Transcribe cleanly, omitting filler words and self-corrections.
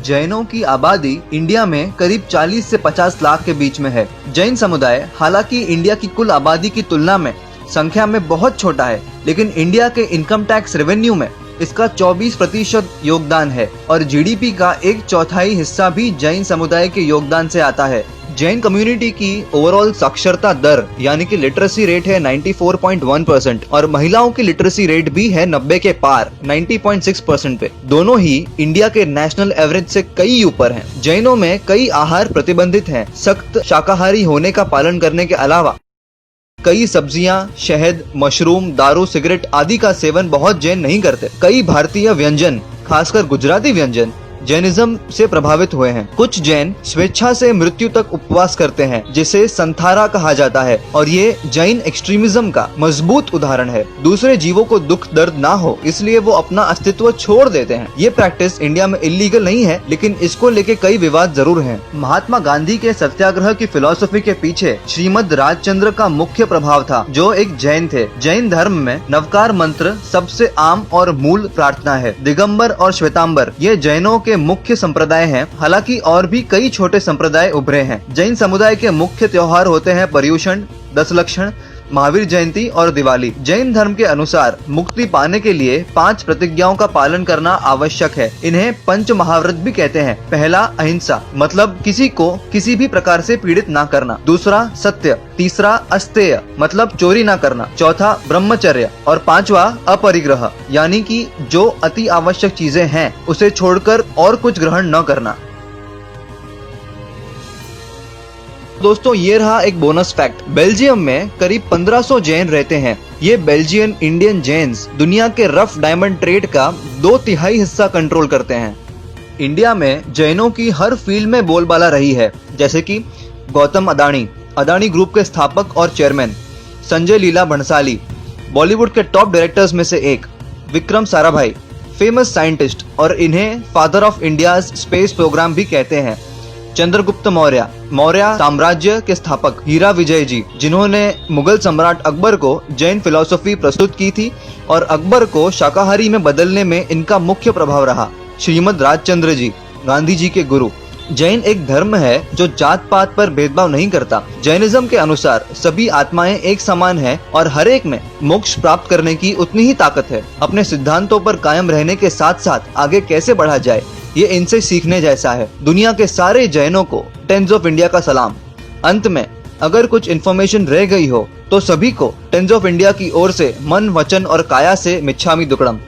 जैनों की आबादी इंडिया में करीब 40 से 50 लाख के बीच में है। जैन समुदाय हालांकि इंडिया की कुल आबादी की तुलना में संख्या में बहुत छोटा है, लेकिन इंडिया के इनकम टैक्स रेवेन्यू में इसका 24% योगदान है और जीडीपी का 1/4 हिस्सा भी जैन समुदाय के योगदान से आता है। जैन कम्युनिटी की ओवरऑल साक्षरता दर यानी कि लिटरेसी रेट है 94.1% और महिलाओं की लिटरेसी रेट भी है 90 के पार 90.6% पे। दोनों ही इंडिया के नेशनल एवरेज से कई ऊपर हैं। जैनों में कई आहार प्रतिबंधित हैं। सख्त शाकाहारी होने का पालन करने के अलावा कई सब्जियां, शहद, मशरूम, दारू, सिगरेट आदि का सेवन बहुत जैन नहीं करते। कई भारतीय व्यंजन, खासकर गुजराती व्यंजन जैनिज्म से प्रभावित हुए हैं। कुछ जैन स्वेच्छा से मृत्यु तक उपवास करते हैं, जिसे संथारा कहा जाता है और ये जैन एक्सट्रीमिज्म का मजबूत उदाहरण है। दूसरे जीवों को दुख दर्द ना हो इसलिए वो अपना अस्तित्व छोड़ देते हैं। ये प्रैक्टिस इंडिया में इलीगल नहीं है, लेकिन इसको लेके कई विवाद जरूर हैं। महात्मा गांधी के सत्याग्रह की फिलॉसफी के पीछे श्रीमद राजचंद्र का मुख्य प्रभाव था, जो एक जैन थे। जैन धर्म में नवकार मंत्र सबसे आम और मूल प्रार्थना है। दिगंबर और श्वेतांबर ये जैनों के मुख्य संप्रदाय हैं। हालांकि और भी कई छोटे संप्रदाय उभरे हैं। जैन समुदाय के मुख्य त्योहार होते हैं पर्युषण, दशलक्षण, महावीर जयंती और दिवाली। जैन धर्म के अनुसार मुक्ति पाने के लिए 5 प्रतिज्ञाओं का पालन करना आवश्यक है। इन्हें पंच महाव्रत भी कहते हैं। पहला अहिंसा, मतलब किसी को किसी भी प्रकार से पीड़ित ना करना। दूसरा सत्य, तीसरा अस्तेय, मतलब चोरी ना करना। चौथा ब्रह्मचर्य और 5वां अपरिग्रह, यानी कि जो अति आवश्यक चीजें हैं उसे छोड़कर और कुछ ग्रहण न करना। दोस्तों ये रहा एक बोनस फैक्ट। बेल्जियम में करीब 1500 जैन रहते हैं। ये बेल्जियन इंडियन जैन्स दुनिया के रफ डायमंड ट्रेड का 2/3 हिस्सा कंट्रोल करते हैं। इंडिया में जैनों की हर फील्ड में बोलबाला रही है, जैसे कि गौतम अदानी, अदानी ग्रुप के स्थापक और चेयरमैन, संजय लीला भंसाली, बॉलीवुड के टॉप डायरेक्टर्स में से एक, विक्रम साराभाई, फेमस साइंटिस्ट और इन्हें father of India's space programme भी कहते हैं, चंद्रगुप्त मौर्य, मौर्य साम्राज्य के स्थापक, हीरा विजय जी, जिन्होंने मुगल सम्राट अकबर को जैन फिलॉसफी प्रस्तुत की थी और अकबर को शाकाहारी में बदलने में इनका मुख्य प्रभाव रहा, श्रीमद राजचंद्र जी, गांधी जी के गुरु। जैन एक धर्म है जो जात पात पर भेदभाव नहीं करता। जैनिज्म के अनुसार सभी आत्माएं एक समान हैं और हर एक में मोक्ष प्राप्त करने की उतनी ही ताकत है। अपने सिद्धांतों पर कायम रहने के साथ साथ आगे कैसे बढ़ा जाए, ये इनसे सीखने जैसा है। दुनिया के सारे जैनों को टेंस ऑफ इंडिया का सलाम। अंत में अगर कुछ इन्फॉर्मेशन रह गई हो तो सभी को टेंस ऑफ इंडिया की ओर से मन, वचन और काया से मिच्छामी दुक्कडम।